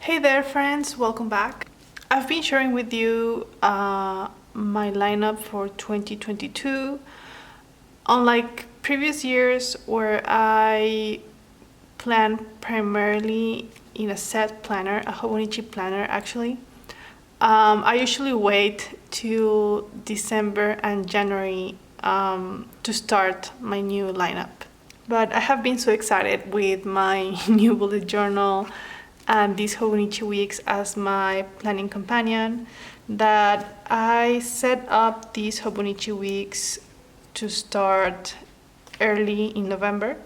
Hey there friends, welcome back. I've been sharing with you my lineup for 2022. Unlike previous years where I plan primarily in a set planner, a Hobonichi planner actually, I usually wait till December and January to start my new lineup. But I have been so excited with my new bullet journal and these Hobonichi weeks as my planning companion that I set up these Hobonichi weeks to start early in November.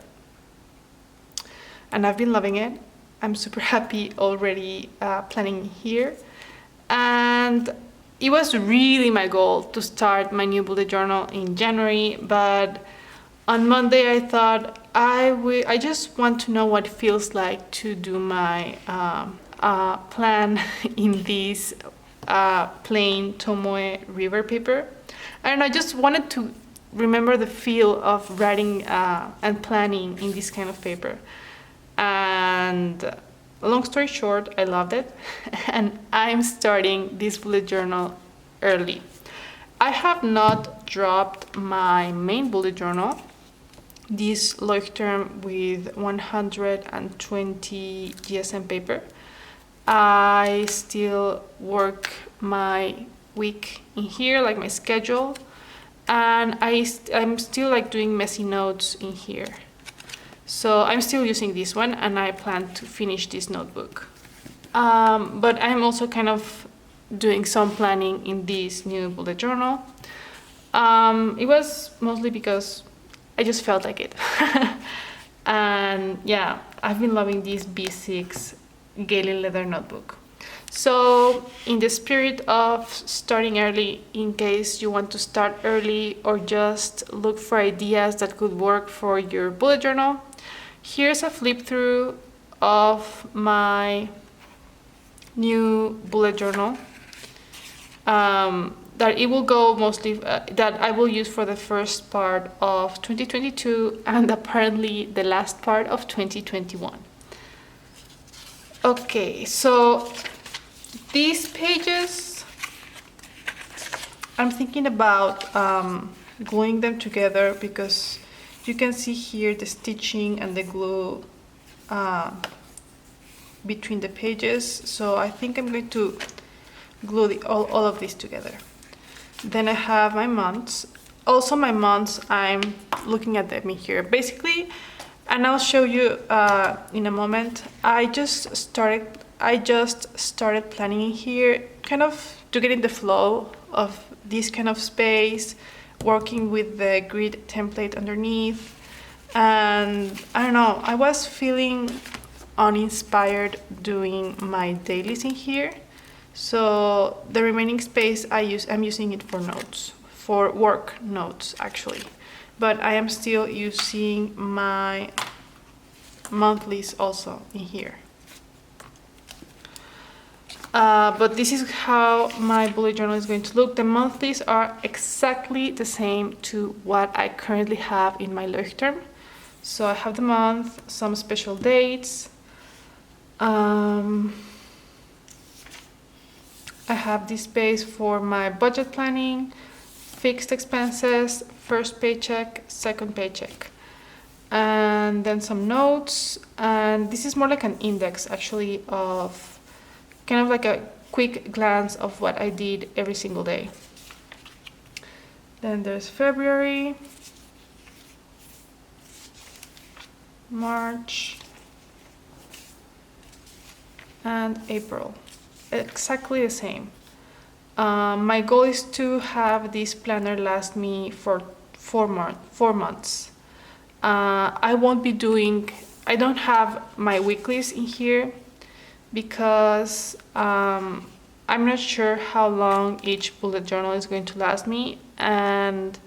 And I've been loving it. I'm super happy already planning here. And it was really my goal to start my new bullet journal in January, but on Monday I thought I just want to know what it feels like to do my plan in this plain Tomoe river paper. I don't know, I just wanted to remember the feel of writing and planning in this kind of paper. And long story short, I loved it and I'm starting this bullet journal early. I have not dropped my main bullet journal, this Leuchtturm with 120 GSM paper. I still work my week in here, like my schedule, and I'm still like doing messy notes in here. So I'm still using this one and I plan to finish this notebook. But I'm also kind of doing some planning in this new bullet journal. It was mostly because I just felt like it. And yeah, I've been loving this B6 Galen leather notebook. So in the spirit of starting early, in case you want to start early or just look for ideas that could work for your bullet journal, here's a flip through of my new bullet journal that it will go mostly that I will use for the first part of 2022 and apparently the last part of 2021. Okay, so these pages, I'm thinking about gluing them together because you can see here the stitching and the glue between the pages. So I think I'm going to glue all of these together. Then I have my months. Also my months, I'm looking at them in here. Basically, and I'll show you in a moment, I just started planning in here, kind of to get in the flow of this kind of space, working with the grid template underneath. And I don't know, I was feeling uninspired doing my dailies in here. So the remaining space I'm using it for notes, for work notes actually. But I am still using my monthlies also in here. But this is how my bullet journal is going to look. The monthlies are exactly the same to what I currently have in my Leuchtturm. So I have the month, some special dates. I have this space for my budget planning, fixed expenses, first paycheck, second paycheck, and then some notes. And this is more like an index actually of kind of like a quick glance of what I did every single day. Then there's February, March, and April. Exactly the same. My goal is to have this planner last me for 4 months. I don't have my weeklies in here because I'm not sure how long each bullet journal is going to last me, and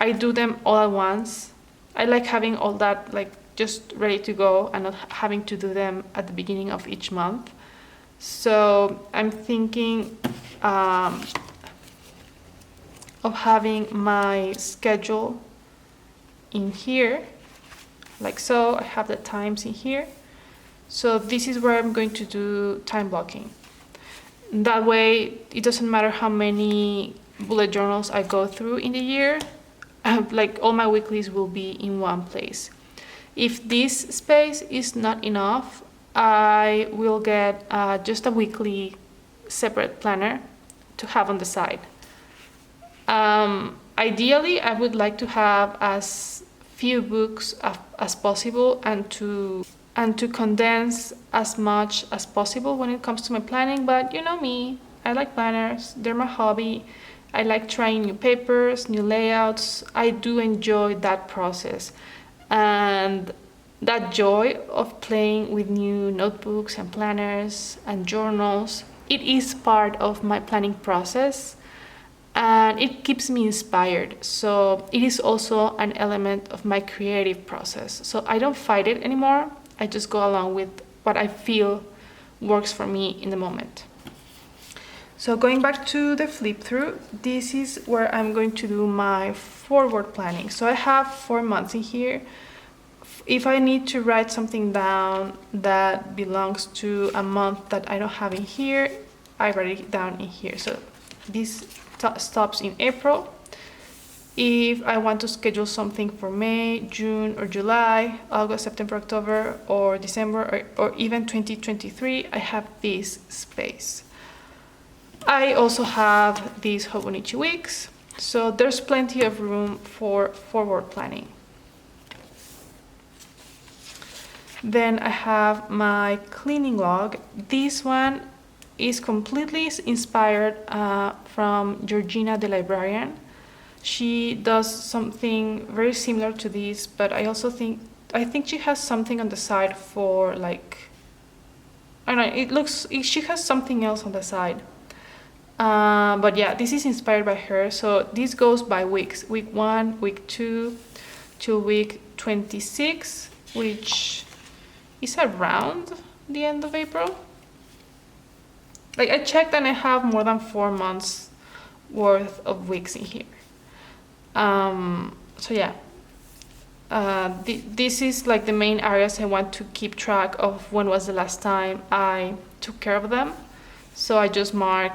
I do them all at once. I like having all that like just ready to go and not having to do them at the beginning of each month. So I'm thinking of having my schedule in here, like so. I have the times in here, So this is where I'm going to do time blocking. That way, it doesn't matter how many bullet journals I go through in the year, like all my weeklies will be in one place. If this space is not enough, I will get just a weekly separate planner to have on the side. Ideally, I would like to have as few books as possible and to condense as much as possible when it comes to my planning. But you know me, I like planners, they're my hobby. I like trying new papers, new layouts. I do enjoy that process. And that joy of playing with new notebooks and planners and journals, it is part of my planning process and it keeps me inspired. So it is also an element of my creative process. So I don't fight it anymore. I just go along with what I feel works for me in the moment. So going back to the flip through, this is where I'm going to do my forward planning. So I have 4 months in here. If I need to write something down that belongs to a month that I don't have in here, I write it down in here. So this stops in April. If I want to schedule something for May, June, or July, August, September, October, or December, or even 2023, I have this space. I also have these Hobonichi weeks, so there's plenty of room for forward planning. Then I have my cleaning log. This one is completely inspired from Georgina the librarian. She does something very similar to this, but I think she has something on the side for like, I don't know, she has something else on the side. But yeah, this is inspired by her. So this goes by weeks, week 1, week 2, till week 26, which is around the end of April. Like I checked and I have more than 4 months worth of weeks in here. So yeah, this is like the main areas I want to keep track of. When was the last time I took care of them? So I just mark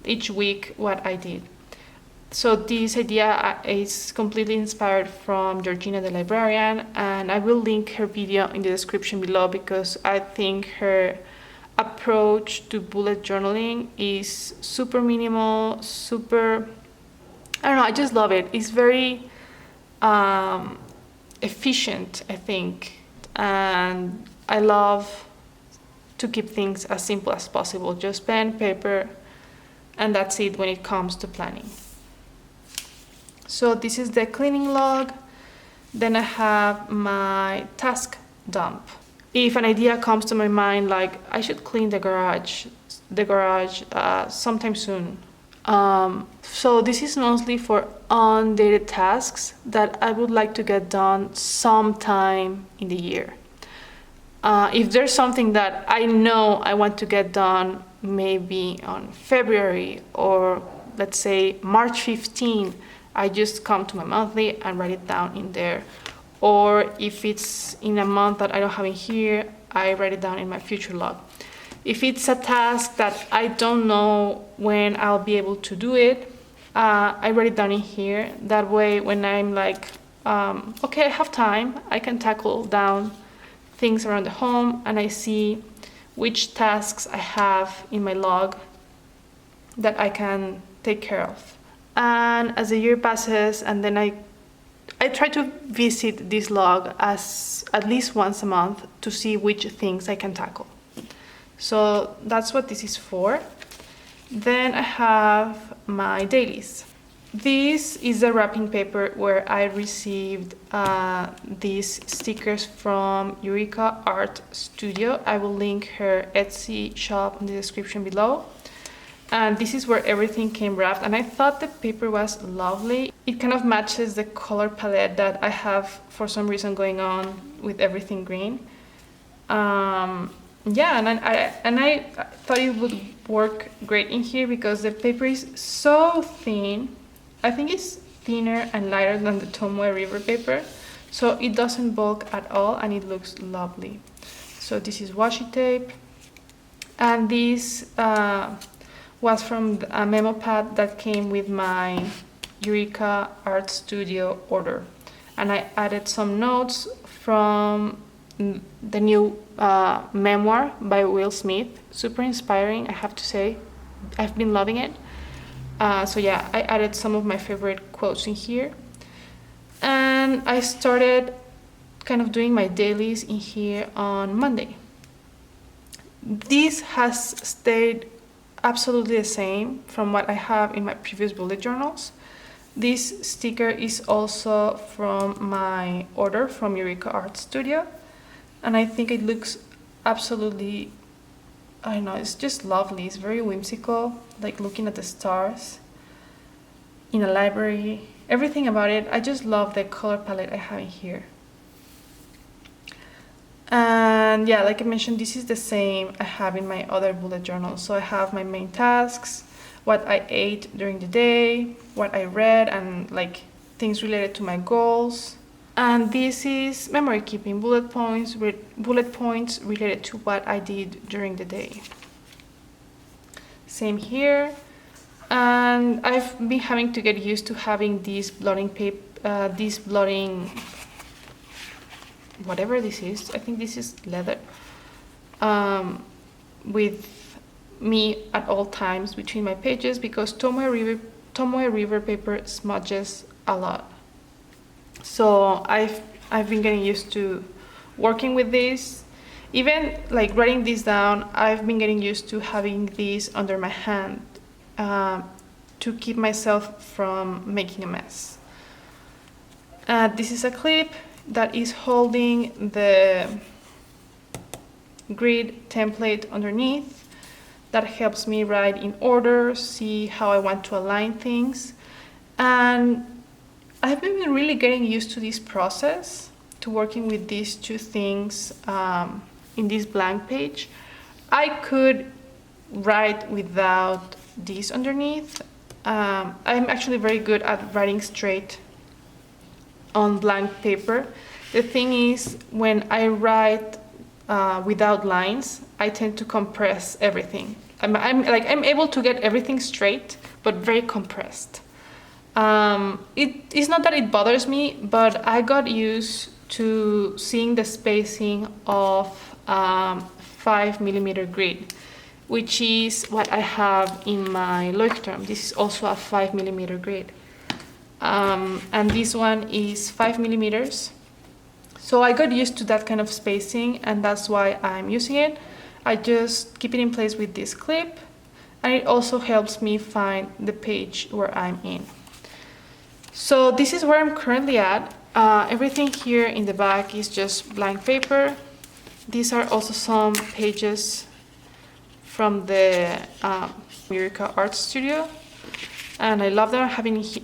each week what I did. So this idea is completely inspired from Georgina the librarian, and I will link her video in the description below because I think her approach to bullet journaling is super minimal, super, I don't know, I just love it. It's very efficient, I think, and I love to keep things as simple as possible. Just pen, paper, and that's it when it comes to planning. So this is the cleaning log. Then I have my task dump. If an idea comes to my mind, like I should clean the garage sometime soon. So this is mostly for undated tasks that I would like to get done sometime in the year. If there's something that I know I want to get done maybe on February or let's say March 15, I just come to my monthly and write it down in there. Or if it's in a month that I don't have in here, I write it down in my future log. If it's a task that I don't know when I'll be able to do it, I write it down in here. That way when I'm like, okay, I have time, I can tackle down things around the home and I see which tasks I have in my log that I can take care of. And as the year passes, and then I try to visit this log as at least once a month to see which things I can tackle. So that's what this is for. Then I have my dailies. This is the wrapping paper where I received these stickers from Eureka Art Studio. I will link her Etsy shop in the description below. And this is where everything came wrapped, and I thought the paper was lovely. It kind of matches the color palette that I have for some reason going on with everything green. Yeah, and I thought it would work great in here because the paper is so thin. I think it's thinner and lighter than the Tomoe River paper, so it doesn't bulk at all and it looks lovely. So this is washi tape, and this was from a memo pad that came with my Eureka Art Studio order, and I added some notes from the new memoir by Will Smith. Super inspiring, I have to say. I've been loving it. So yeah, I added some of my favorite quotes in here, and I started kind of doing my dailies in here on Monday. This has stayed absolutely the same from what I have in my previous bullet journals. This sticker is also from my order from Eureka Art Studio, and I think it looks absolutely, I don't know, it's just lovely. It's very whimsical, like looking at the stars in a library. Everything about it, I just love the color palette I have in here. And yeah, like I mentioned, this is the same I have in my other bullet journal. So I have my main tasks, what I ate during the day, what I read, and like things related to my goals. And this is memory keeping, bullet points related to what I did during the day. Same here. And I've been having to get used to having these blotting whatever this is, I think this is leather, with me at all times between my pages, because Tomoe River paper smudges a lot. So I've been getting used to working with this. Even like writing this down, I've been getting used to having this under my hand to keep myself from making a mess. This is a clip that is holding the grid template underneath. That helps me write in order, see how I want to align things. And I've been really getting used to this process, to working with these two things in this blank page. I could write without this underneath. I'm actually very good at writing straight on blank paper. The thing is, when I write without lines, I tend to compress everything. I'm able to get everything straight, but very compressed. It's not that it bothers me, but I got used to seeing the spacing of 5mm grid, which is what I have in my Leuchtturm. This is also a 5mm grid. And this one is 5mm. So I got used to that kind of spacing, and that's why I'm using it. I just keep it in place with this clip, and it also helps me find the page where I'm in. So this is where I'm currently at. Everything here in the back is just blank paper. These are also some pages from the Eureka Art Studio, and I love them.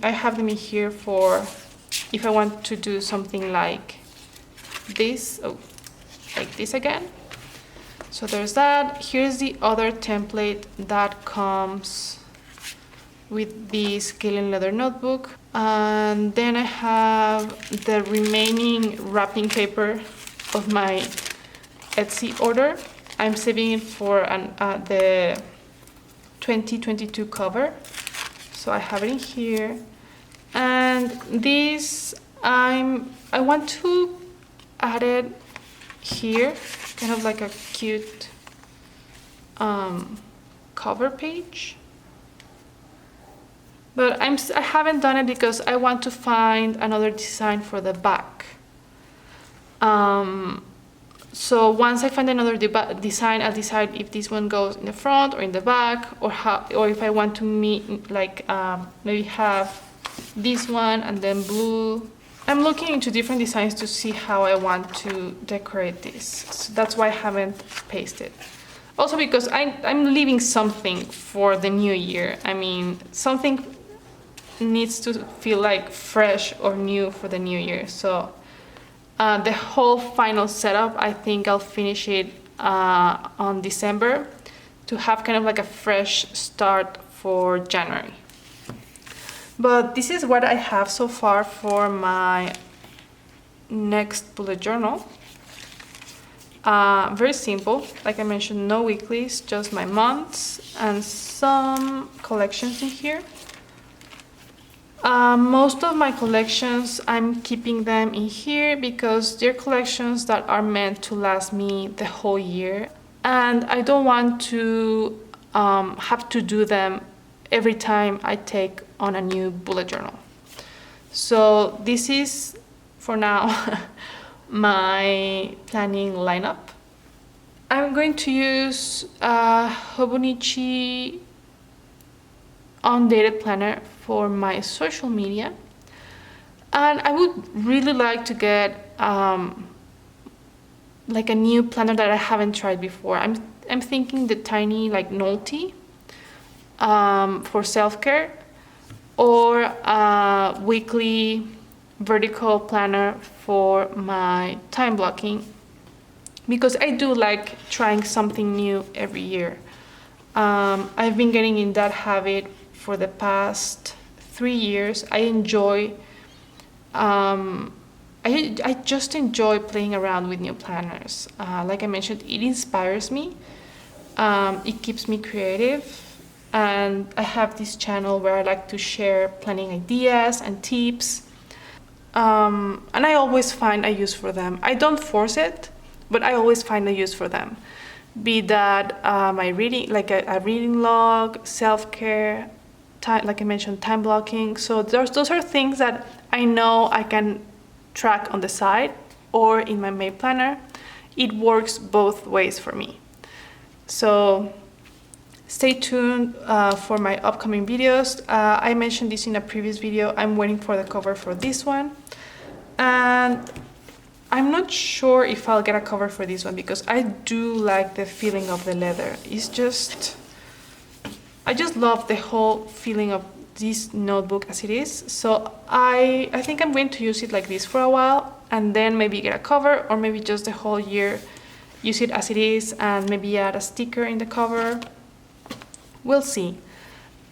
I have them in here for if I want to do something like this, like this again. So there's that. Here's the other template that comes with the scaling leather notebook. And then I have the remaining wrapping paper of my Etsy order. I'm saving it for the 2022 cover. So I have it in here. And this, I want to add it here, kind of like a cute cover page. But I haven't done it because I want to find another design for the back. So once I find another design, I'll decide if this one goes in the front or in the back, or if I want to maybe have this one and then blue. I'm looking into different designs to see how I want to decorate this. So that's why I haven't pasted. Also because I'm leaving something for the new year. I mean, something needs to feel like fresh or new for the new year. So the whole final setup, I think I'll finish it on December to have kind of like a fresh start for January. But this is what I have so far for my next bullet journal. Very simple. Like I mentioned, no weeklies, just my months and some collections in here. Most of my collections, I'm keeping them in here because they're collections that are meant to last me the whole year. And I don't want to have to do them every time I take on a new bullet journal. So this is, for now, my planning lineup. I'm going to use a Hobonichi undated planner for my social media, and I would really like to get like a new planner that I haven't tried before. I'm thinking the tiny like Nolte for self-care, or a weekly vertical planner for my time blocking, because I do like trying something new every year. I've been getting in that habit for the past 3 years. I enjoy, I just enjoy playing around with new planners. Like I mentioned, it inspires me. It keeps me creative. And I have this channel where I like to share planning ideas and tips. And I always find a use for them. I don't force it, but I always find a use for them. Be that my reading, like a reading log, self-care, time, like I mentioned, time blocking. So those are things that I know I can track on the side or in my main planner. It works both ways for me. So stay tuned for my upcoming videos. I mentioned this in a previous video. I'm waiting for the cover for this one. And I'm not sure if I'll get a cover for this one because I do like the feeling of the leather. It's just, I just love the whole feeling of this notebook as it is. So I think I'm going to use it like this for a while and then maybe get a cover, or maybe just the whole year use it as it is and maybe add a sticker in the cover. We'll see.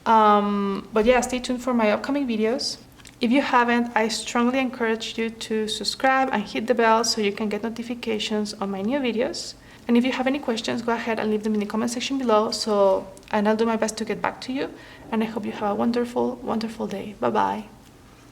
But yeah, stay tuned for my upcoming videos. If you haven't, I strongly encourage you to subscribe and hit the bell so you can get notifications on my new videos. And if you have any questions, go ahead and leave them in the comment section below, and I'll do my best to get back to you. And I hope you have a wonderful, wonderful day. Bye-bye.